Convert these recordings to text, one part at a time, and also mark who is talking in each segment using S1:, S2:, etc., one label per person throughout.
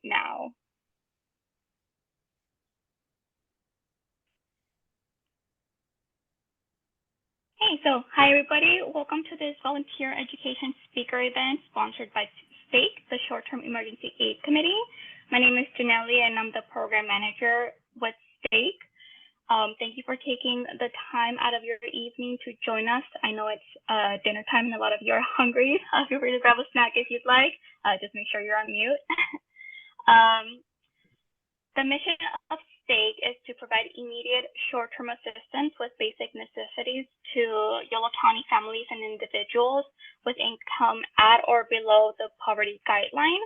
S1: now. Hey, so hi everybody. Welcome to this volunteer education speaker event sponsored by STEAC, the Short-Term Emergency Aid Committee. My name is Janelle and I'm the program manager with STEAC. Thank you for taking the time out of your evening to join us. I know it's dinner time and a lot of you are hungry. Feel free to grab a snack if you'd like. Just make sure you're on mute. The mission of STEAC is to provide immediate short-term assistance with basic necessities to Yolo County families and individuals with income at or below the poverty guideline.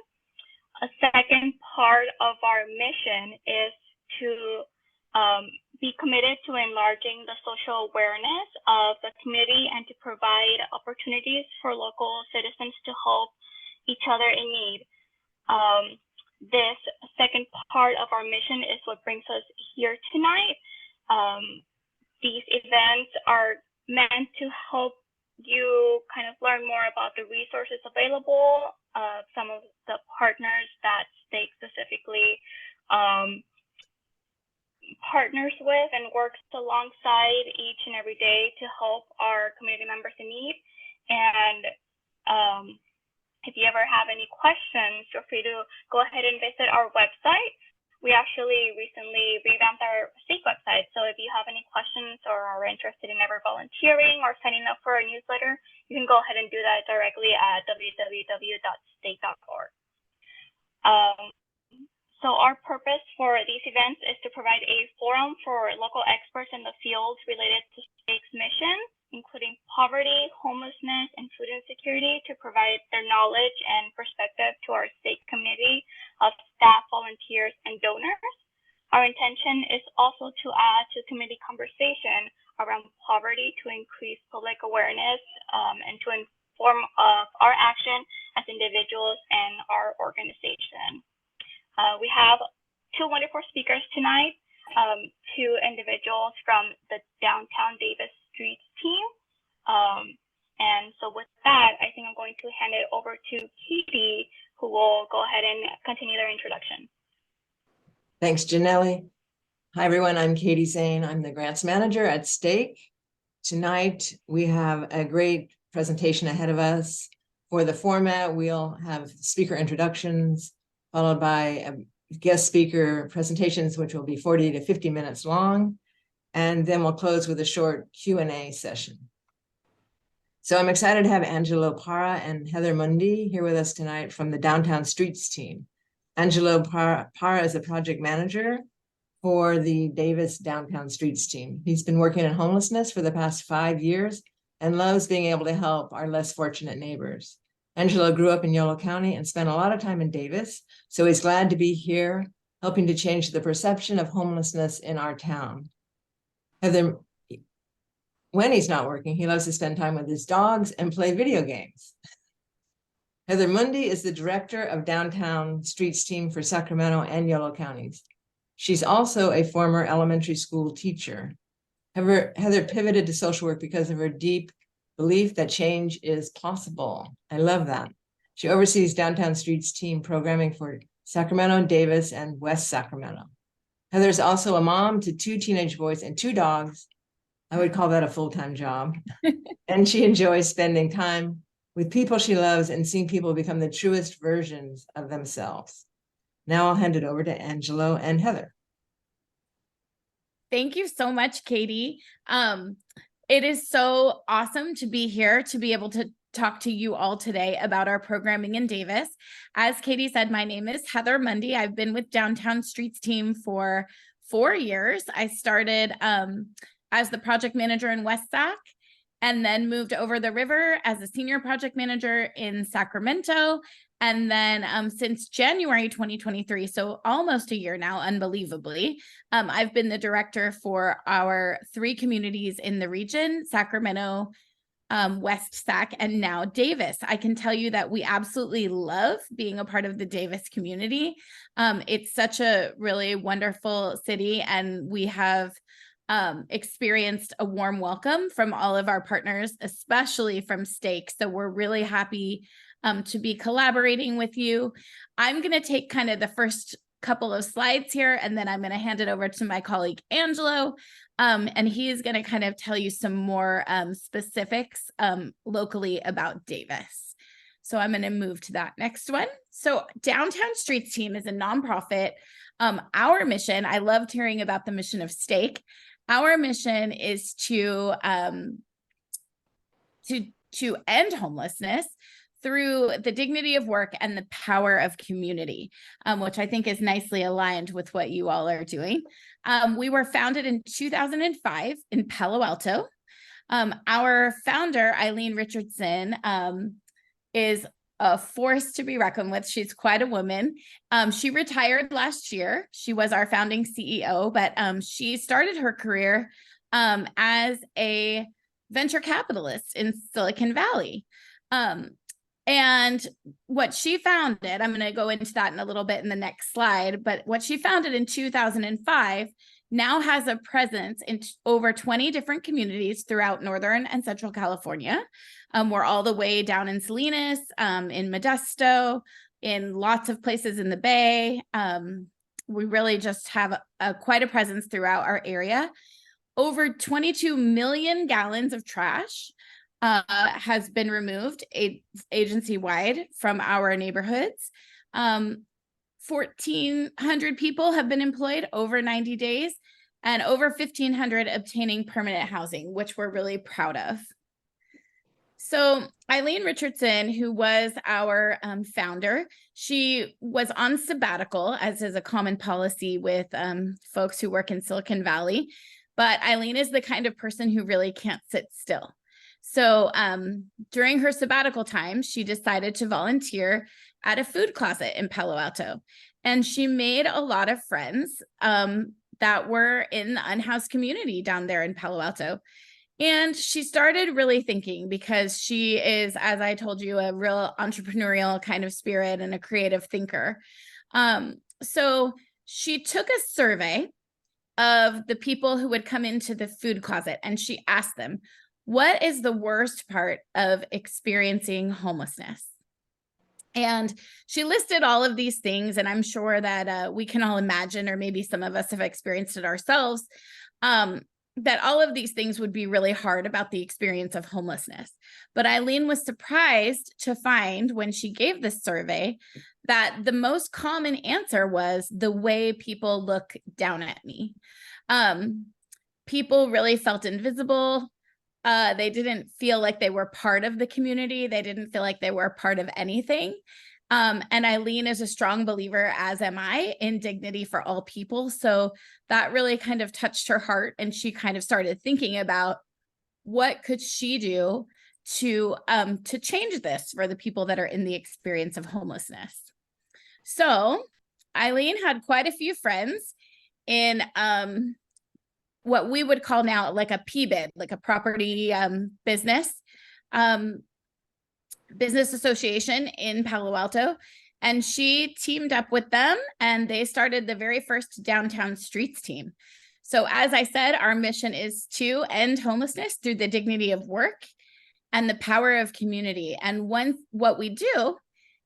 S1: A second part of our mission is to be committed to enlarging the social awareness of the community and to provide opportunities for local citizens to help each other in need. This second part of our mission is what brings us here tonight. These events are meant to help you kind of learn more about the resources available, some of the partners that STEAC specifically partners with and works alongside each and every day to help our community members in need. And if you ever have any questions, feel free to go ahead and visit our website. We actually recently revamped our STEAC website. So if you have any questions or are interested in ever volunteering or signing up for our newsletter, you can go ahead and do that directly at www.steac.org. So our purpose for these events is to provide a forum for local experts in the fields related to STEAC's mission, including poverty, homelessness, and food insecurity, to provide their knowledge and perspective to our STEAC community of staff, volunteers, and donors. Our intention is also to add to community conversation around poverty to increase public awareness and to inform of our action as individuals and our organization. We have two wonderful speakers tonight, two individuals from the Downtown Davis Streets team. And so with that, I think I'm going to hand it over to Katie, who will go ahead and continue their introduction.
S2: Thanks, Janelle. Hi, everyone. I'm Katie Zane. I'm the grants manager at STEAC. Tonight, we have a great presentation ahead of us. For the format, we'll have speaker introductions, followed by guest speaker presentations, which will be 40 to 50 minutes long. And then we'll close with a short Q&A session. So I'm excited to have Angelo Parra and Heather Mundy here with us tonight from the Downtown Streets team. Angelo Parra is a project manager for the Davis Downtown Streets team. He's been working in homelessness for the past 5 years and loves being able to help our less fortunate neighbors. Angelo grew up in Yolo County and spent a lot of time in Davis, so he's glad to be here, helping to change the perception of homelessness in our town. Heather, when he's not working, he loves to spend time with his dogs and play video games. Heather Mundy is the director of Downtown Streets team for Sacramento and Yolo counties. She's also a former elementary school teacher. Heather pivoted to social work because of her deep belief that change is possible. I love that. She oversees Downtown Streets team programming for Sacramento, Davis, and West Sacramento. Heather's also a mom to 2 teenage boys and 2 dogs. I would call that a full-time job. And she enjoys spending time with people she loves and seeing people become the truest versions of themselves. Now I'll hand it over to Angelo and Heather.
S3: Thank you so much, Katie. It is so awesome to be here, to be able to talk to you all today about our programming in Davis. As Katie said, my name is Heather Mundy. I've been with Downtown Streets team for 4 years. I started as the project manager in West Sac, and then moved over the river as a senior project manager in Sacramento. And then since January 2023, so almost a year now, unbelievably, I've been the director for our 3 communities in the region, Sacramento, West Sac, and now Davis. I can tell you that we absolutely love being a part of the Davis community. It's such a really wonderful city, and we have experienced a warm welcome from all of our partners, especially from STEAC. So we're really happy to be collaborating with you. I'm going to take kind of the first couple of slides here, and then I'm going to hand it over to my colleague Angelo, and he's going to kind of tell you some more specifics locally about Davis. So I'm going to move to that next one. So Downtown Streets Team is a nonprofit. Our mission, I loved hearing about the mission of STEAC. Our mission is to end homelessness through the dignity of work and the power of community, which I think is nicely aligned with what you all are doing. We were founded in 2005 in Palo Alto. Our founder, Eileen Richardson, is a force to be reckoned with. She's quite a woman. She retired last year. She was our founding CEO, but she started her career as a venture capitalist in Silicon Valley. And what she founded, I'm going to go into that in a little bit in the next slide, but what she founded in 2005 now has a presence in over 20 different communities throughout Northern and Central California. We're all the way down in Salinas, in Modesto, in lots of places in the Bay. We really just have quite a presence throughout our area. Over 22 million gallons of trash has been removed agency-wide from our neighborhoods. 1,400 people have been employed over 90 days, and over 1,500 obtaining permanent housing, which we're really proud of. So Eileen Richardson, who was our founder, she was on sabbatical, as is a common policy with folks who work in Silicon Valley. But Eileen is the kind of person who really can't sit still. So during her sabbatical time, she decided to volunteer at a food closet in Palo Alto. And she made a lot of friends that were in the unhoused community down there in Palo Alto. And she started really thinking, because she is, as I told you, a real entrepreneurial kind of spirit and a creative thinker. So she took a survey of the people who would come into the food closet, and she asked them, what is the worst part of experiencing homelessness? And she listed all of these things, and I'm sure that we can all imagine, or maybe some of us have experienced it ourselves, that all of these things would be really hard about the experience of homelessness. But Eileen was surprised to find, when she gave this survey, that the most common answer was the way people look down at me. People really felt invisible. They didn't feel like they were part of the community. They didn't feel like they were part of anything. And Eileen is a strong believer, as am I, in dignity for all people. So that really kind of touched her heart, and she kind of started thinking about what could she do to change this for the people that are in the experience of homelessness. So Eileen had quite a few friends in what we would call now like a PBID, like a property business association in Palo Alto. And she teamed up with them, and they started the very first Downtown Streets Team. So as I said, our mission is to end homelessness through the dignity of work and the power of community. And what we do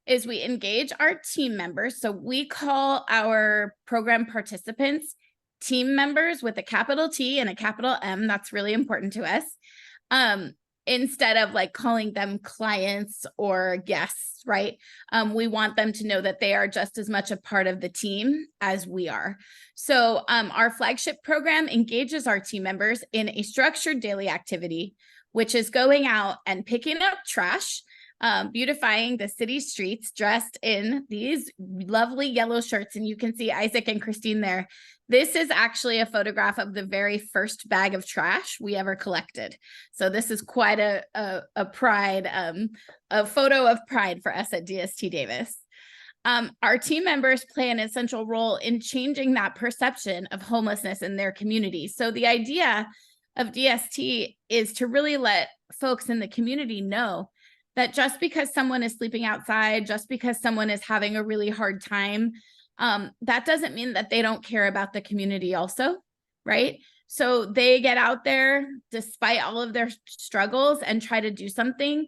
S3: is we engage our team members. So we call our program participants team members with a capital T and a capital M. That's really important to us. Instead of like calling them clients or guests, right? We want them to know that they are just as much a part of the team as we are. So our flagship program engages our team members in a structured daily activity, which is going out and picking up trash, beautifying the city streets, dressed in these lovely yellow shirts. And you can see Isaac and Christine there. This is actually a photograph of the very first bag of trash we ever collected. So this is quite a photo of pride for us at DST Davis. Our team members play an essential role in changing that perception of homelessness in their community. So the idea of DST is to really let folks in the community know that just because someone is sleeping outside, just because someone is having a really hard time, that doesn't mean that they don't care about the community also, right? So they get out there despite all of their struggles and try to do something.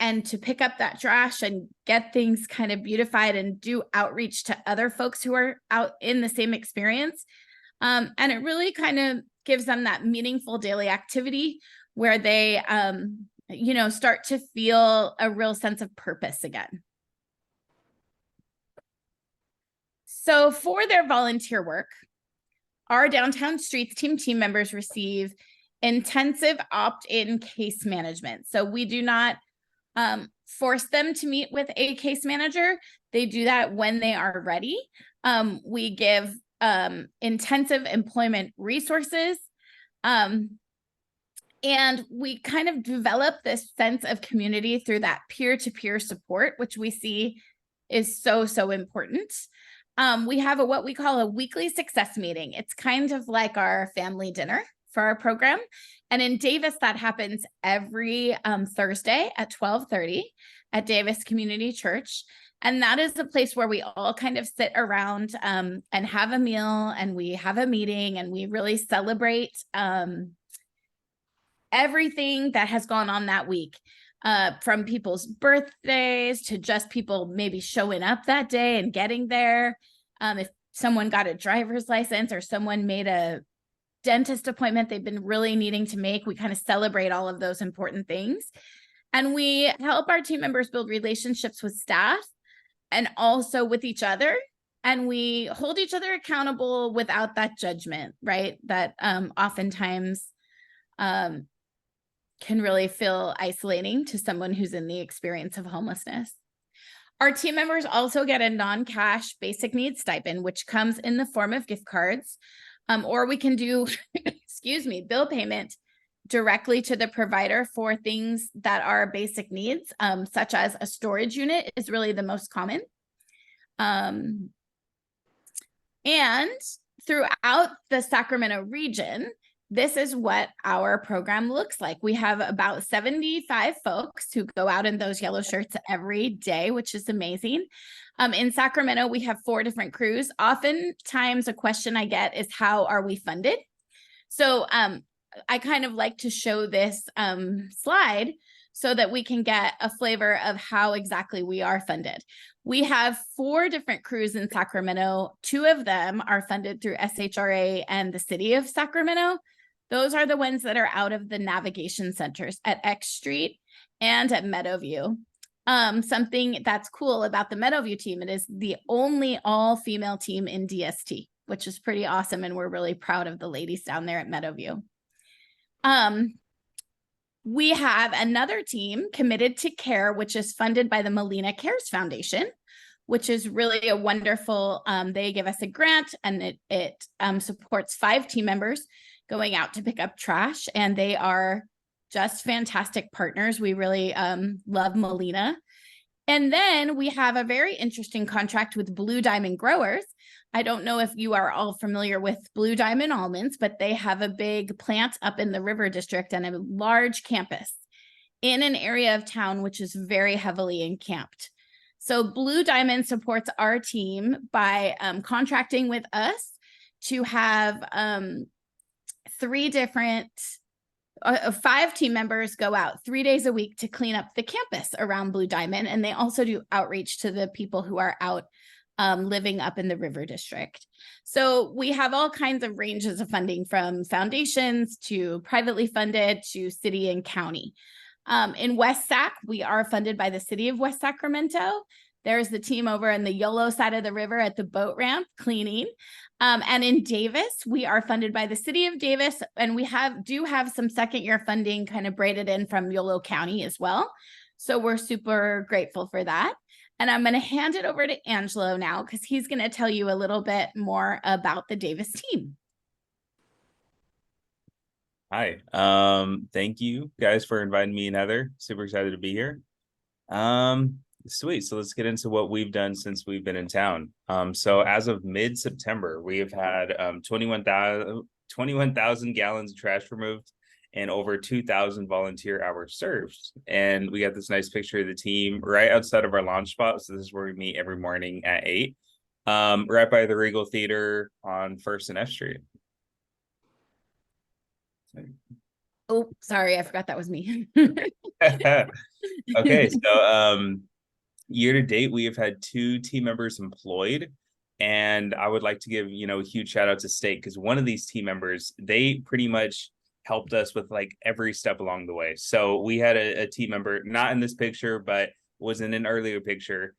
S3: and to pick up that trash and get things kind of beautified and do outreach to other folks who are out in the same experience. And it really kind of gives them that meaningful daily activity where they, start to feel a real sense of purpose again. So for their volunteer work, our Downtown Streets team members receive intensive opt-in case management. So we do not force them to meet with a case manager. They do that when they are ready. We give intensive employment resources. And we kind of develop this sense of community through that peer-to-peer support, which we see is so, so important. We have what we call a weekly success meeting. It's kind of like our family dinner for our program. And in Davis, that happens every Thursday at 12:30 at Davis Community Church. And that is a place where we all kind of sit around and have a meal, and we have a meeting, and we really celebrate everything that has gone on that week, from people's birthdays to just people maybe showing up that day and getting there. If someone got a driver's license or someone made a dentist appointment they've been really needing to make, we kind of celebrate all of those important things. And we help our team members build relationships with staff and also with each other. And we hold each other accountable without that judgment, right? That oftentimes can really feel isolating to someone who's in the experience of homelessness. Our team members also get a non-cash basic needs stipend, which comes in the form of gift cards, or we can do, bill payment directly to the provider for things that are basic needs, such as a storage unit is really the most common. And throughout the Sacramento region, this is what our program looks like. We have about 75 folks who go out in those yellow shirts every day, which is amazing. In Sacramento, we have 4 different crews. Oftentimes a question I get is, how are we funded? So I kind of like to show this slide so that we can get a flavor of how exactly we are funded. We have 4 different crews in Sacramento. 2 of them are funded through SHRA and the city of Sacramento. Those are the ones that are out of the navigation centers at X Street and at Meadowview. Something that's cool about the Meadowview team, it is the only all-female team in DST, which is pretty awesome. And we're really proud of the ladies down there at Meadowview. We have another team, Committed to Care, which is funded by the Molina Cares Foundation, which is really a wonderful, they give us a grant, and it supports 5 team members going out to pick up trash, and they are just fantastic partners. We really love Molina. And then we have a very interesting contract with Blue Diamond Growers. I don't know if you are all familiar with Blue Diamond almonds, but they have a big plant up in the River District and a large campus in an area of town which is very heavily encamped. So Blue Diamond supports our team by contracting with us to have 5 team members go out 3 days a week to clean up the campus around Blue Diamond. And they also do outreach to the people who are out living up in the River District. So we have all kinds of ranges of funding, from foundations to privately funded to city and county. In West Sac, we are funded by the city of West Sacramento. There's the team over on the YOLO side of the river at the boat ramp cleaning. And in Davis, we are funded by the city of Davis, and we do have some second-year funding kind of braided in from YOLO County as well. So we're super grateful for that. And I'm going to hand it over to Angelo now, because he's going to tell you a little bit more about the Davis team.
S4: Hi, thank you guys for inviting me and Heather. Super excited to be here. Sweet. So let's get into what we've done since we've been in town. So as of mid-September, we have had 21,000 gallons of trash removed and over 2,000 volunteer hours served. And we got this nice picture of the team right outside of our launch spot. So this is where we meet every morning at 8, right by the Regal Theater on 1st and F Street.
S3: Oh, sorry, I forgot that was me.
S4: Okay, so year to date, we have had 2 team members employed. And I would like to give, a huge shout out to STEAC, because one of these team members, they pretty much helped us with like every step along the way. So we had a team member, not in this picture, but was in an earlier picture.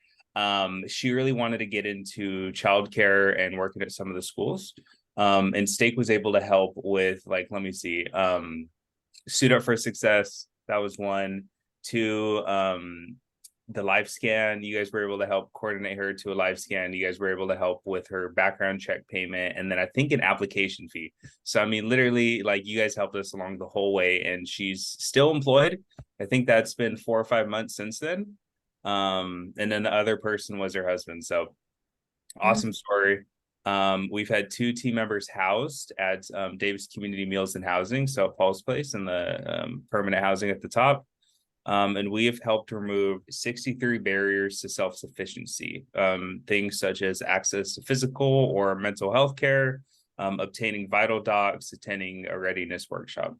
S4: She really wanted to get into childcare and working at some of the schools. And STEAC was able to help with, like, let me see, Suit Up for Success. That was 1. 2, the live scan. You guys were able to help coordinate her to a live scan. You guys were able to help with her background check payment, and then I think an application fee. So I mean, literally, like, you guys helped us along the whole way, and she's still employed. I think that's been 4 or 5 months since then. And then the other person was her husband. So awesome story. We've had 2 team members housed at Davis Community Meals and Housing, so Paul's Place, and the permanent housing at the top. And we have helped remove 63 barriers to self-sufficiency, things such as access to physical or mental health care, obtaining vital docs, attending a readiness workshop.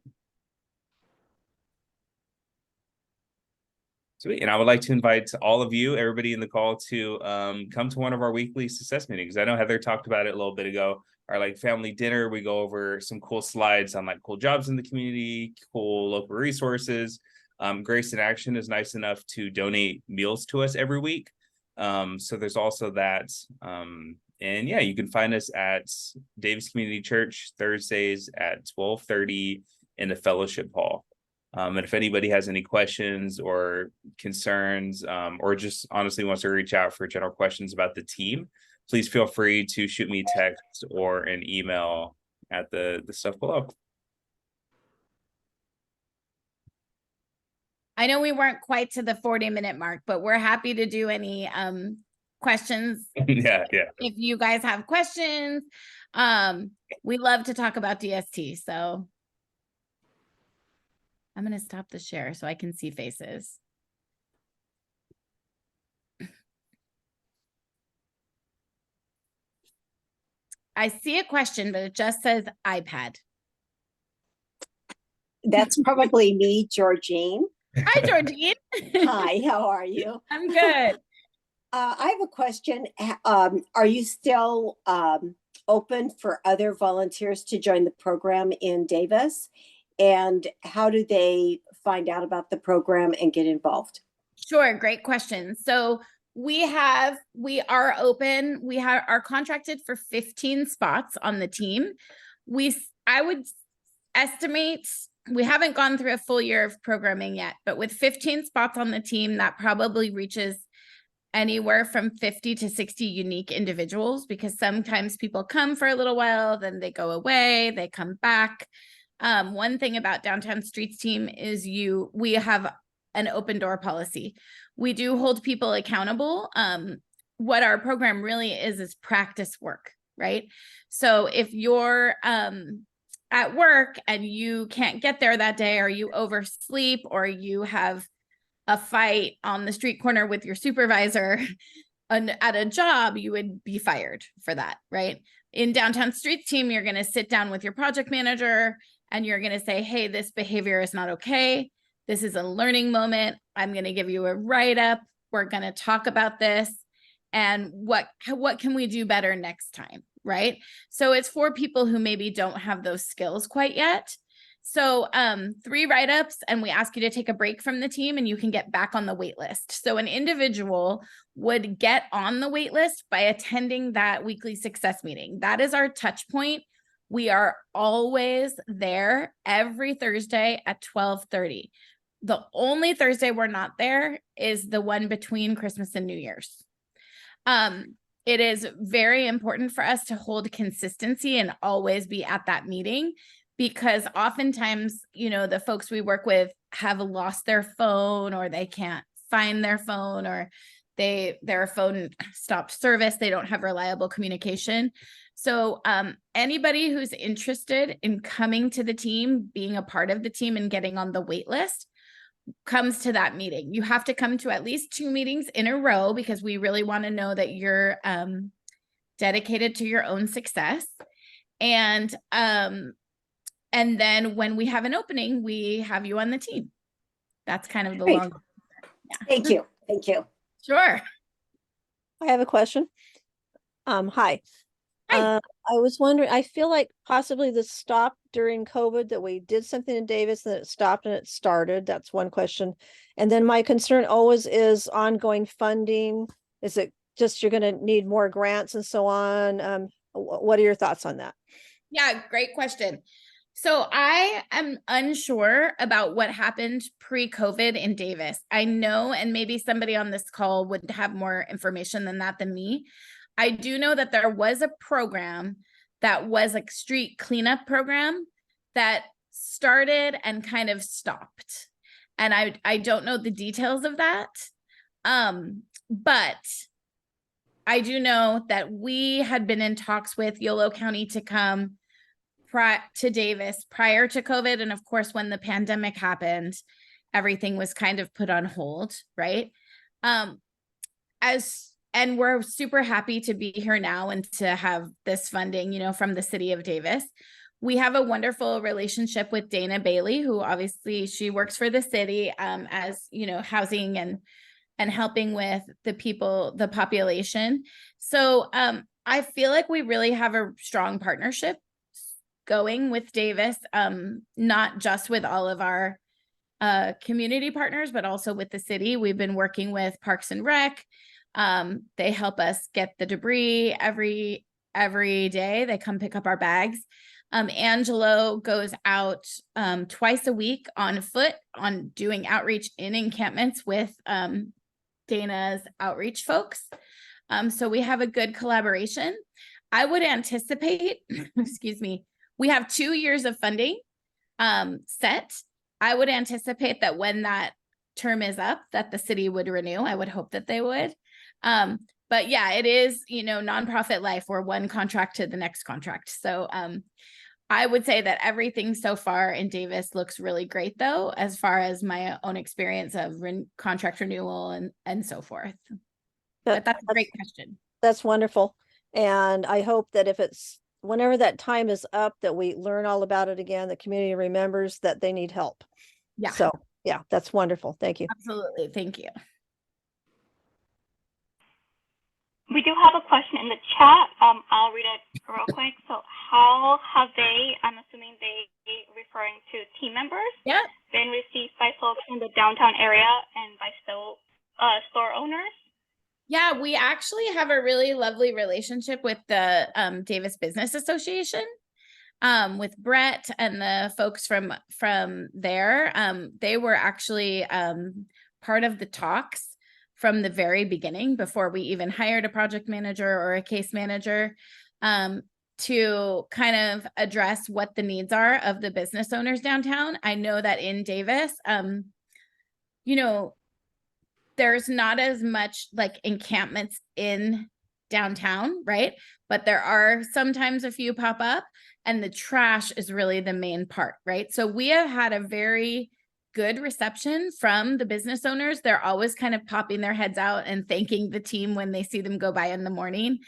S4: Sweet. And I would like to invite all of you, everybody in the call, to come to one of our weekly success meetings. I know Heather talked about it a little bit ago. Our like family dinner, we go over some cool slides on like cool jobs in the community, cool local resources. Grace in Action is nice enough to donate meals to us every week. So there's also that. And yeah, you can find us at Davis Community Church Thursdays at 12:30 in the fellowship hall. And if anybody has any questions or concerns, or just honestly wants to reach out for general questions about the team, please feel free to shoot me a text or an email at the stuff below.
S3: I know we weren't quite to the 40-minute mark, but we're happy to do any questions.
S4: Yeah.
S3: If you guys have questions, we love to talk about DST. So I'm going to stop the share so I can see faces. I see a question, but it just says iPad.
S5: That's probably me, Georgine.
S3: Hi, Georgine.
S5: Hi, how are you?
S3: I'm good.
S5: I have a question. Are you still open for other volunteers to join the program in Davis? And how do they find out about the program and get involved?
S3: Sure, great question. So we are open. We are contracted for 15 spots on the team. I would estimate, we haven't gone through a full year of programming yet, but with 15 spots on the team, that probably reaches anywhere from 50 to 60 unique individuals, because sometimes people come for a little while, then they go away, they come back. One thing about Downtown Streets team is we have an open door policy. We do hold people accountable. What our program really is practice work, right? So if you're at work and you can't get there that day, or you oversleep, or you have a fight on the street corner with your supervisor at a job, you would be fired for that, right? In Downtown Streets team, you're going to sit down with your project manager and you're going to say, hey, this behavior is not okay. This is a learning moment. I'm going to give you a write-up. We're going to talk about this and what can we do better next time, right? So it's for people who maybe don't have those skills quite yet. So 3 write-ups, and we ask you to take a break from the team and you can get back on the wait list. So an individual would get on the wait list by attending that weekly success meeting. That is our touch point. We are always there every Thursday at 12:30. The only Thursday we're not there is the one between Christmas and New Year's. It is very important for us to hold consistency and always be at that meeting, because oftentimes, the folks we work with have lost their phone, or they can't find their phone, or their phone stopped service. They don't have reliable communication. So anybody who's interested in coming to the team, being a part of the team and getting on the wait list, comes to that meeting. You have to come to at least 2 meetings in a row, because we really want to know that you're dedicated to your own success. And And then when we have an opening, we have you on the team. That's kind of the
S5: Great.
S3: long. Yeah.
S5: Thank you. Thank you.
S3: Sure.
S6: I have a question. Hi.
S3: Hi.
S6: I was wondering, I feel like possibly this stopped during COVID, that we did something in Davis, and it stopped and it started. That's one question. And then my concern always is ongoing funding. Is it just you're gonna need more grants and so on? What are your thoughts on that?
S3: Yeah, great question. So I am unsure about what happened pre-COVID in Davis. I know, and maybe somebody on this call would have more information than that than me. I do know that there was a program that was like street cleanup program that started and kind of stopped. And I don't know the details of that. But I do know that we had been in talks with Yolo County to come to Davis prior to COVID. And of course, when the pandemic happened, everything was kind of put on hold, right? And we're super happy to be here now and to have this funding, you know, from the city of Davis. We have a wonderful relationship with Dana Bailey, who obviously she works for the city as, you know, housing and helping with the people, the population. So I feel like we really have a strong partnership going with Davis, not just with all of our community partners, but also with the city. We've been working with Parks and Rec. They help us get the debris every day. They come pick up our bags. Angelo goes out twice a week on foot on doing outreach in encampments with Dana's outreach folks. So we have a good collaboration. I would anticipate, excuse me, we have 2 years of funding set. I would anticipate that when that term is up, that the city would renew. I would hope that they would. But yeah, it is, you know, nonprofit life. We're one contract to the next contract. So I would say that everything so far in Davis looks really great, though, as far as my own experience of contract renewal and so forth. But that's a great question.
S6: That's wonderful. And I hope that if it's whenever that time is up, that we learn all about it again, the community remembers that they need help.
S3: Yeah.
S6: So yeah, that's wonderful. Thank you.
S3: Absolutely. Thank you.
S1: We do have a question in the chat. I'll read it real quick. So how have they, I'm assuming they referring to team members,
S3: Yeah,
S1: been received by folks in the downtown area and by store owners?
S3: Yeah, we actually have a really lovely relationship with the Davis Business Association, with Brett and the folks from there. They were actually part of the talks from the very beginning, before we even hired a project manager or a case manager, to kind of address what the needs are of the business owners downtown. I know that in Davis, you know, there's not as much like encampments in downtown, right? But there are sometimes a few pop up, and the trash is really the main part, right? So we have had a very good reception from the business owners. They're always kind of popping their heads out and thanking the team when they see them go by in the morning.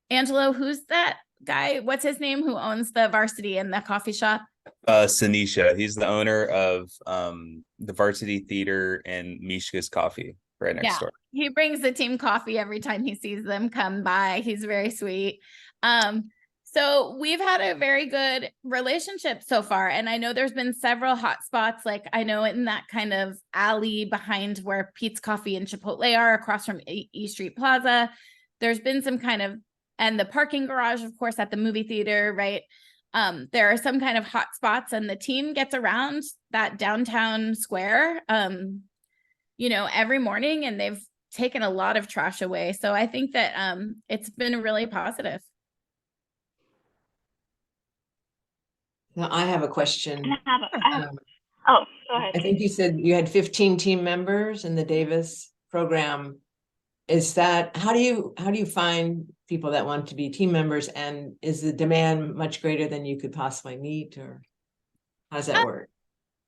S3: Angelo, who's that guy? What's his name? Who owns the Varsity and the coffee shop?
S4: Sanisha. He's the owner of the Varsity Theater and Mishka's Coffee right next door.
S3: He brings the team coffee every time he sees them come by. He's very sweet. So we've had a very good relationship so far. And I know there's been several hot spots. Like I know in that kind of alley behind where Pete's Coffee and Chipotle are across from E Street Plaza, there's been some kind of, and the parking garage, of course, at the movie theater, right? There are some kind of hot spots, and the team gets around that downtown square, you know, every morning, and they've taken a lot of trash away. So I think that it's been really positive.
S2: Now, I have a question.
S1: Oh, go ahead.
S2: I think you said you had 15 team members in the Davis program. Is that, how do you find people that want to be team members, and is the demand much greater than you could possibly meet, or how does that work?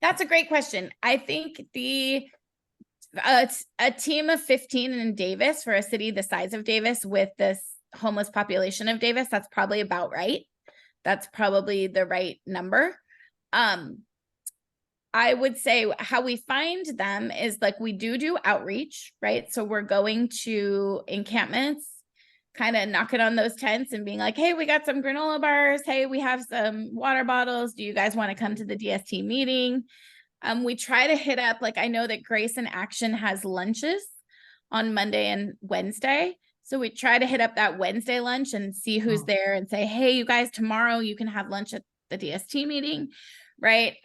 S3: That's a great question. I think a team of 15 in Davis, for a city the size of Davis with this homeless population of Davis, that's probably about right. that's probably the right number. I would say how we find them is like we do outreach, right? So we're going to encampments, kind of knocking on those tents and being like, hey, we got some granola bars. Hey, we have some water bottles. Do you guys want to come to the DST meeting? We try to hit up, like I know that Grace in Action has lunches on Monday and Wednesday. So we try to hit up that Wednesday lunch and see who's there and say, hey, you guys, tomorrow you can have lunch at the DST meeting, right?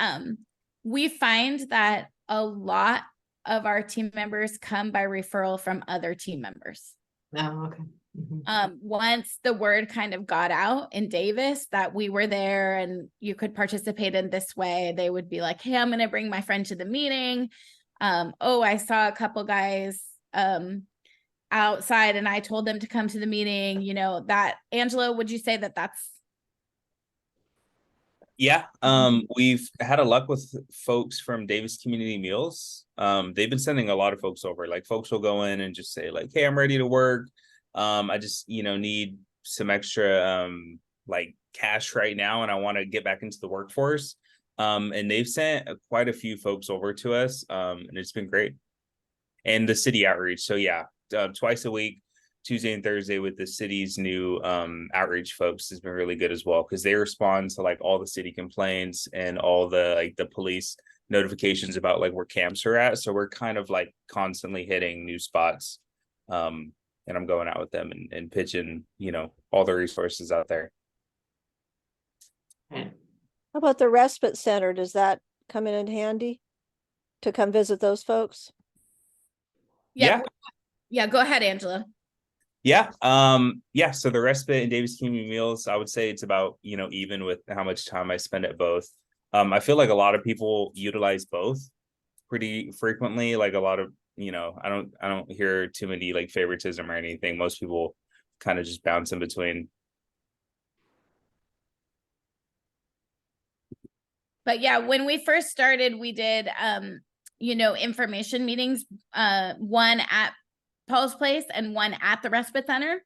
S3: We find that a lot of our team members come by referral from other team members.
S2: Oh, okay. Mhm.
S3: Once the word kind of got out in Davis that we were there and you could participate in this way, they would be like, hey, I'm going to bring my friend to the meeting. Oh, I saw a couple guys outside and I told them to come to the meeting. You know, that, Angela, would you say that that's?
S4: Yeah, we've had a luck with folks from Davis Community Meals. They've been sending a lot of folks over. Like folks will go in and just say like, hey, I'm ready to work. I just, need some extra like cash right now and I want to get back into the workforce. And they've sent quite a few folks over to us, and it's been great. And the city outreach. So yeah, twice a week, Tuesday and Thursday with the city's new outreach folks has been really good as well, because they respond to like all the city complaints and all the like the police notifications about like where camps are at. So we're kind of like constantly hitting new spots. And I'm going out with them and pitching, all the resources out there.
S2: Okay.
S6: How about the respite center? Does that come in handy to come visit those folks?
S3: Yeah. Go ahead, Angela.
S4: Yeah. So the respite and Davis Community Meals, I would say it's about, even with how much time I spend at both. I feel like a lot of people utilize both pretty frequently. Like a lot of, I don't hear too many like favoritism or anything. Most people kind of just bounce in between.
S3: But yeah, when we first started, we did, information meetings, one at Paul's Place and one at the respite center.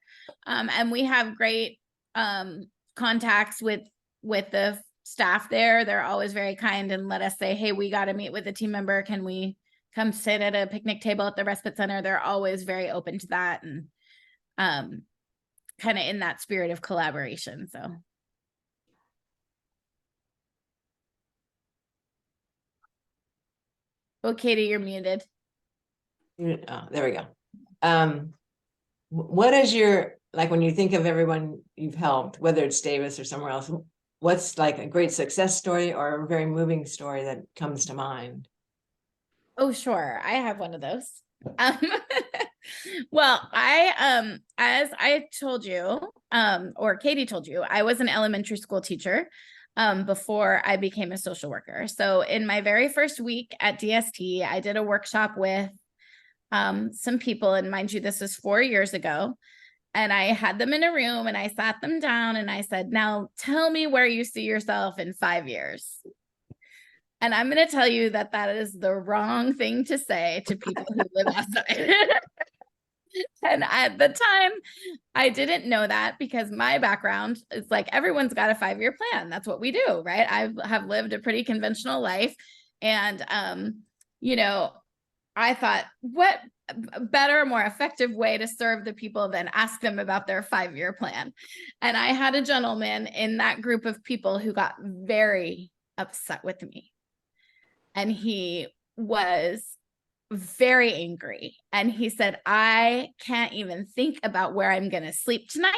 S3: And we have great contacts with the staff there. They're always very kind and let us say, hey, we got to meet with a team member. Can we come sit at a picnic table at the respite center? They're always very open to that and kind of in that spirit of collaboration. So. Oh, Katie, you're muted.
S2: Oh, there we go. What is your, like, when you think of everyone you've helped, whether it's Davis or somewhere else, what's like a great success story or a very moving story that comes to mind?
S3: Oh, sure. I have one of those. Well, as I told you, or Katie told you, I was an elementary school teacher before I became a social worker. So in my very first week at DST, I did a workshop with some people, and mind you, this was 4 years ago. And I had them in a room and I sat them down and I said, now tell me where you see yourself in 5 years. And I'm going to tell you that that is the wrong thing to say to people who live outside. And at the time, I didn't know that because my background is like everyone's got a 5-year plan. That's what we do, right? I have lived a pretty conventional life. And, I thought, what better, more effective way to serve the people than ask them about their 5-year plan? And I had a gentleman in that group of people who got very upset with me. And he was very angry. And he said, I can't even think about where I'm going to sleep tonight.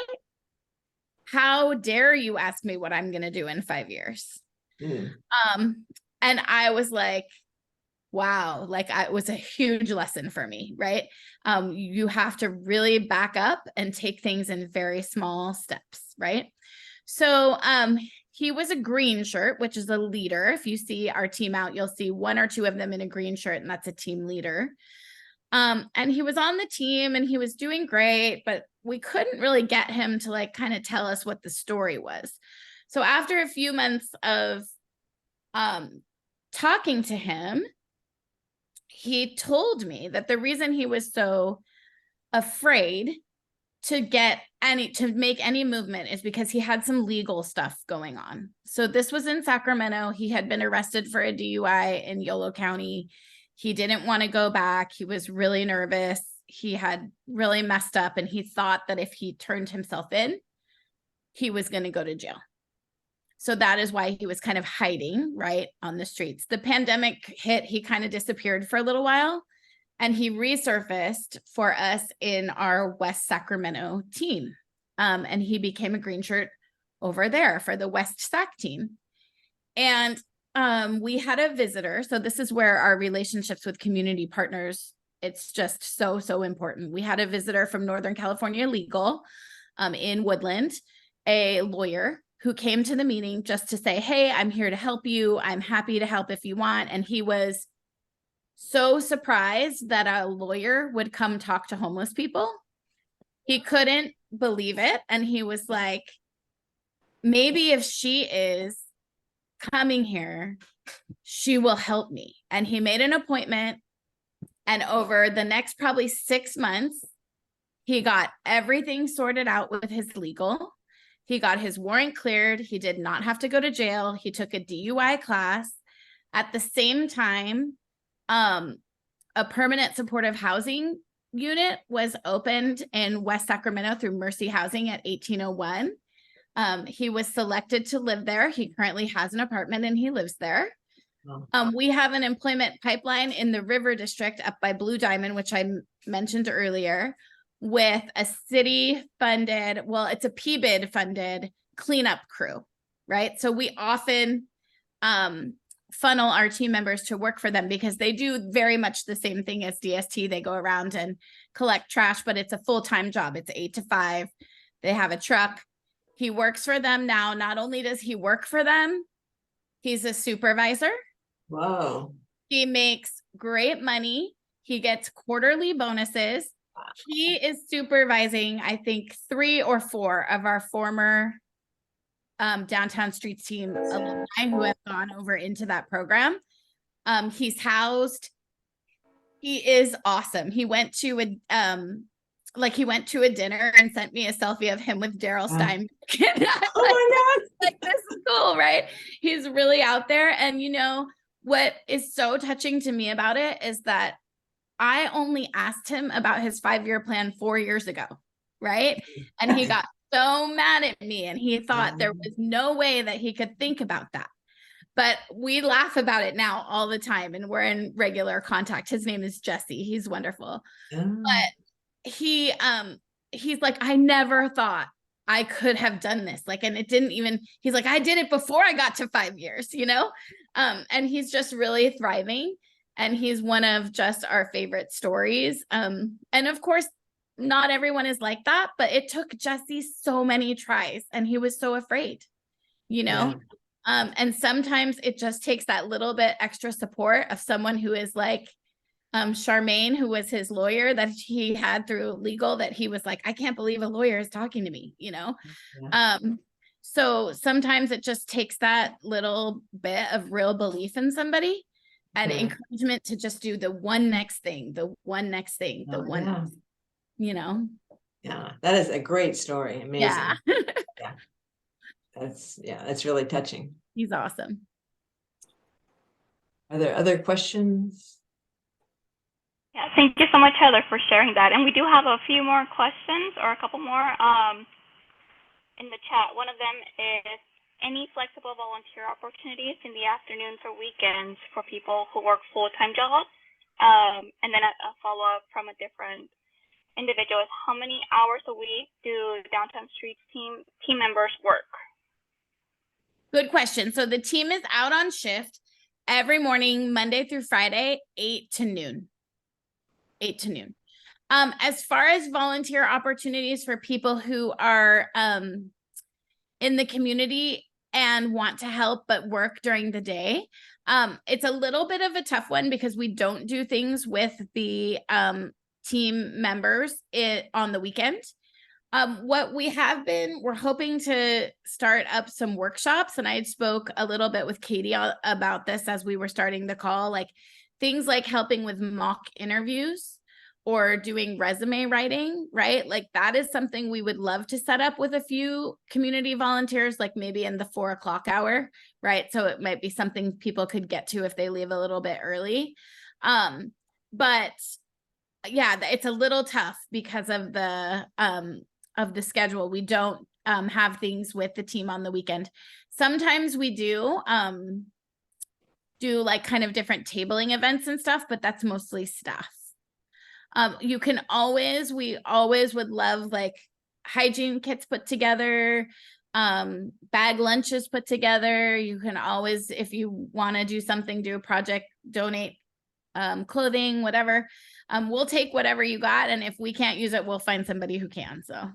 S3: How dare you ask me what I'm going to do in 5 years? And I was like, wow, like it was a huge lesson for me, right? You have to really back up and take things in very small steps, right? So he was a green shirt, which is a leader. If you see our team out, you'll see 1 or 2 of them in a green shirt, and that's a team leader. And he was on the team and he was doing great, but we couldn't really get him to like kind of tell us what the story was. So after a few months of talking to him, he told me that the reason he was so afraid to make any movement is because he had some legal stuff going on. So this was in Sacramento. He had been arrested for a DUI in Yolo County. He didn't want to go back. He was really nervous. He had really messed up, and he thought that if he turned himself in, he was going to go to jail. So that is why he was kind of hiding right on the streets. The pandemic hit, he kind of disappeared for a little while, and he resurfaced for us in our West Sacramento team. And he became a green shirt over there for the West Sac team. And we had a visitor. So this is where our relationships with community partners, it's just so important. We had a visitor from Northern California Legal in Woodland, a lawyer who came to the meeting just to say, hey, I'm here to help you. I'm happy to help if you want. And he was so surprised that a lawyer would come talk to homeless people. He couldn't believe it. And he was like, maybe if she is coming here, she will help me. And he made an appointment. And over the next probably 6 months, he got everything sorted out with his legal. He got his warrant cleared. He did not have to go to jail. He took a DUI class. At the same time, a permanent supportive housing unit was opened in West Sacramento through Mercy Housing at 1801. He was selected to live there. He currently has an apartment and he lives there. We have an employment pipeline in the River District up by Blue Diamond, which I mentioned earlier, with a city funded, well, it's a PBID funded cleanup crew, right? So we often funnel our team members to work for them because they do very much the same thing as DST. They go around and collect trash, but it's a full-time job. It's 8 to 5. They have a truck. He works for them now. Not only does he work for them, he's a supervisor.
S2: Whoa.
S3: He makes great money. He gets quarterly bonuses. He is supervising, I think, 3 or 4 of our former Downtown Streets team alumni who have gone over into that program. He's housed. He is awesome. He went to a dinner and sent me a selfie of him with Daryl Stein.
S2: Oh my God.
S3: Like, this is cool, right? He's really out there. And you know what is so touching to me about it is that I only asked him about his 5-year plan 4 years ago, right? And he got so mad at me and he thought there was no way that he could think about that. But we laugh about it now all the time and we're in regular contact. His name is Jesse. He's wonderful. But he's like, I never thought I could have done this. Like, and it didn't even, he's like, I did it before I got to 5 years, you know? And he's just really thriving. And he's one of just our favorite stories. And of course, not everyone is like that, but it took Jesse so many tries and he was so afraid, you know? Yeah. And sometimes it just takes that little bit extra support of someone who is like Charmaine, who was his lawyer that he had through legal, that he was like, I can't believe a lawyer is talking to me, you know? Yeah. So sometimes it just takes that little bit of real belief in somebody and encouragement to just do the one next thing, the one next thing, the one next, you know?
S2: Yeah, that is a great story. Amazing. Yeah. That's really touching.
S3: He's awesome.
S2: Are there other questions?
S1: Yeah, thank you so much, Heather, for sharing that. And we do have a few more questions, or a couple more in the chat. One of them is, any flexible volunteer opportunities in the afternoons or weekends for people who work full-time jobs? And then a follow-up from a different individual is, how many hours a week do Downtown Streets team members work?
S3: Good question. So the team is out on shift every morning, Monday through Friday, 8 to noon. 8 to noon. As far as volunteer opportunities for people who are in the community and want to help but work during the day, it's a little bit of a tough one because we don't do things with the team members on the weekend. What we have been, we're hoping to start up some workshops, and I spoke a little bit with Katie about this as we were starting the call, like things like helping with mock interviews or doing resume writing, right? Like that is something we would love to set up with a few community volunteers, like maybe in the 4 o'clock hour, right? So it might be something people could get to if they leave a little bit early. But yeah, it's a little tough because of the schedule. We don't have things with the team on the weekend. Sometimes we do like kind of different tabling events and stuff, but that's mostly staff. You can always, we always would love like hygiene kits put together, bag lunches put together. You can always, if you want to do something, do a project, donate clothing, whatever. We'll take whatever you got, and if we can't use it, we'll find somebody who can. So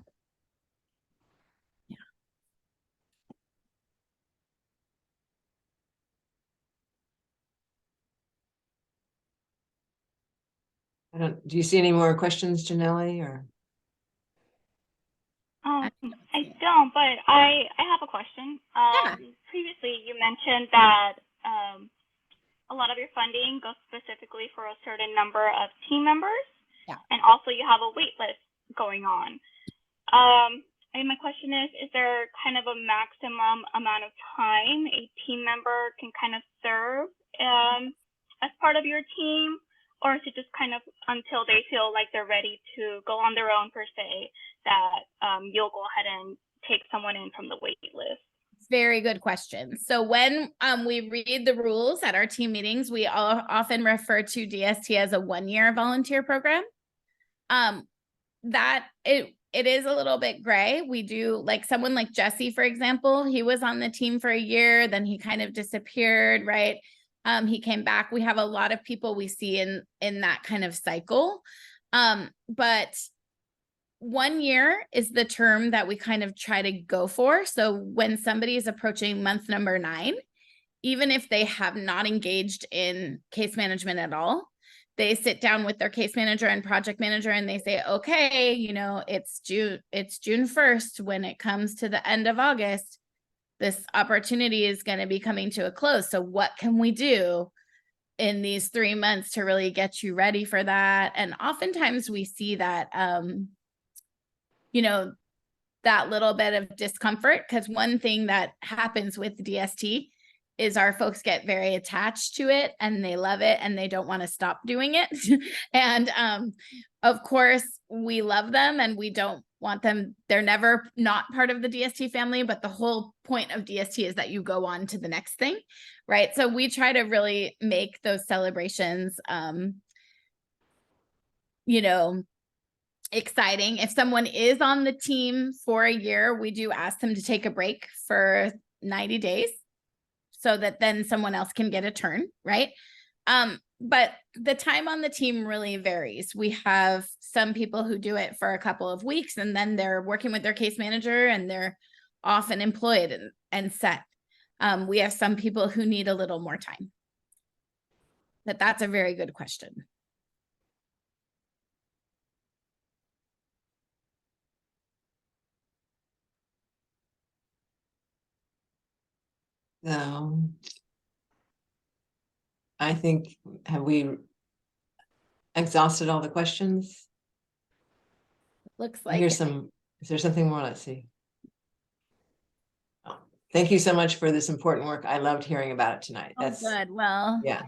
S2: Do you see any more questions, Janelle, or?
S1: I don't, but I have a question.
S3: Yeah.
S1: Previously, you mentioned that a lot of your funding goes specifically for a certain number of team members.
S3: Yeah.
S1: And also you have a wait list going on. And my question is there kind of a maximum amount of time a team member can kind of serve as part of your team? Or is it just kind of until they feel like they're ready to go on their own per se, that you'll go ahead and take someone in from the wait list?
S3: Very good question. So when we read the rules at our team meetings, we often refer to DST as a 1-year volunteer program. That it is a little bit gray. We do, like someone like Jesse, for example, he was on the team for a year, then he kind of disappeared, right? He came back. We have a lot of people we see in that kind of cycle. But 1 year is the term that we kind of try to go for. So when somebody is approaching month number 9, even if they have not engaged in case management at all, they sit down with their case manager and project manager and they say, okay, you know, it's June 1st. When it comes to the end of August, this opportunity is going to be coming to a close. So what can we do in these 3 months to really get you ready for that? And oftentimes we see that, you know, that little bit of discomfort, because one thing that happens with DST is our folks get very attached to it and they love it and they don't want to stop doing it. And of course we love them and we don't want them, they're never not part of the DST family, but the whole point of DST is that you go on to the next thing, right? So we try to really make those celebrations, you know, exciting. If someone is on the team for a year, we do ask them to take a break for 90 days so that then someone else can get a turn, right? But the time on the team really varies. We have some people who do it for a couple of weeks and then they're working with their case manager and they're often employed and set. We have some people who need a little more time. But that's a very good question.
S2: I think, have we exhausted all the questions?
S3: Looks like
S2: Here's some, is there something more? Let's see. Oh, thank you so much for this important work. I loved hearing about it tonight. That's
S3: good. Well,
S2: yeah.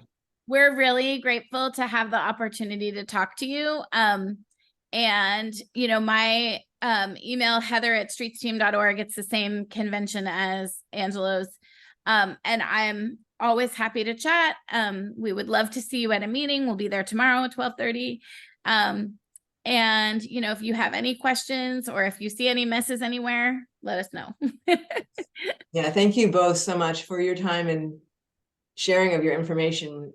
S3: We're really grateful to have the opportunity to talk to you. And, you know, my email, heather@streetsteam.org, it's the same convention as Angelo's. And I'm always happy to chat. We would love to see you at a meeting. We'll be there tomorrow at 12:30. And, you know, if you have any questions or if you see any messes anywhere, let us know.
S2: Yeah, thank you both so much for your time and sharing of your information.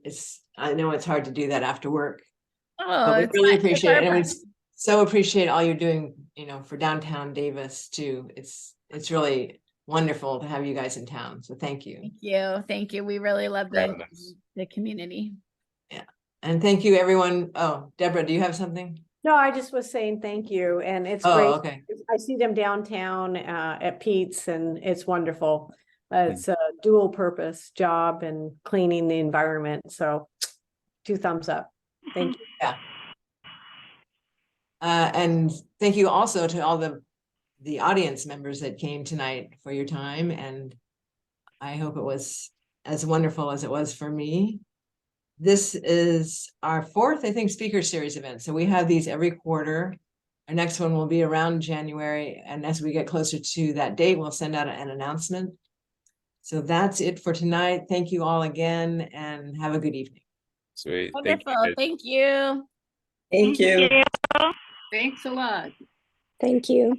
S2: I know it's hard to do that after work.
S3: Oh,
S2: but we really appreciate it. And we so appreciate all you're doing, you know, for downtown Davis too. It's really wonderful to have you guys in town. So thank you.
S3: Thank you. Thank you. We really love the community.
S2: Yeah. And thank you everyone. Oh, Deborah, do you have something?
S7: No, I just was saying thank you. And it's great.
S2: Okay.
S7: I see them downtown at Pete's and it's wonderful. It's a dual purpose job and cleaning the environment. So 2 thumbs up. Thank you.
S2: Yeah. And thank you also to all the audience members that came tonight for your time. And I hope it was as wonderful as it was for me. This is our fourth, I think, speaker series event. So we have these every quarter. Our next one will be around January. And as we get closer to that date, we'll send out an announcement. So that's it for tonight. Thank you all again and have a good evening.
S4: Sweet.
S3: Wonderful.
S4: Thank you.
S3: Thank you.
S8: Thank you.
S1: you.
S9: Thanks a lot.
S6: Thank you.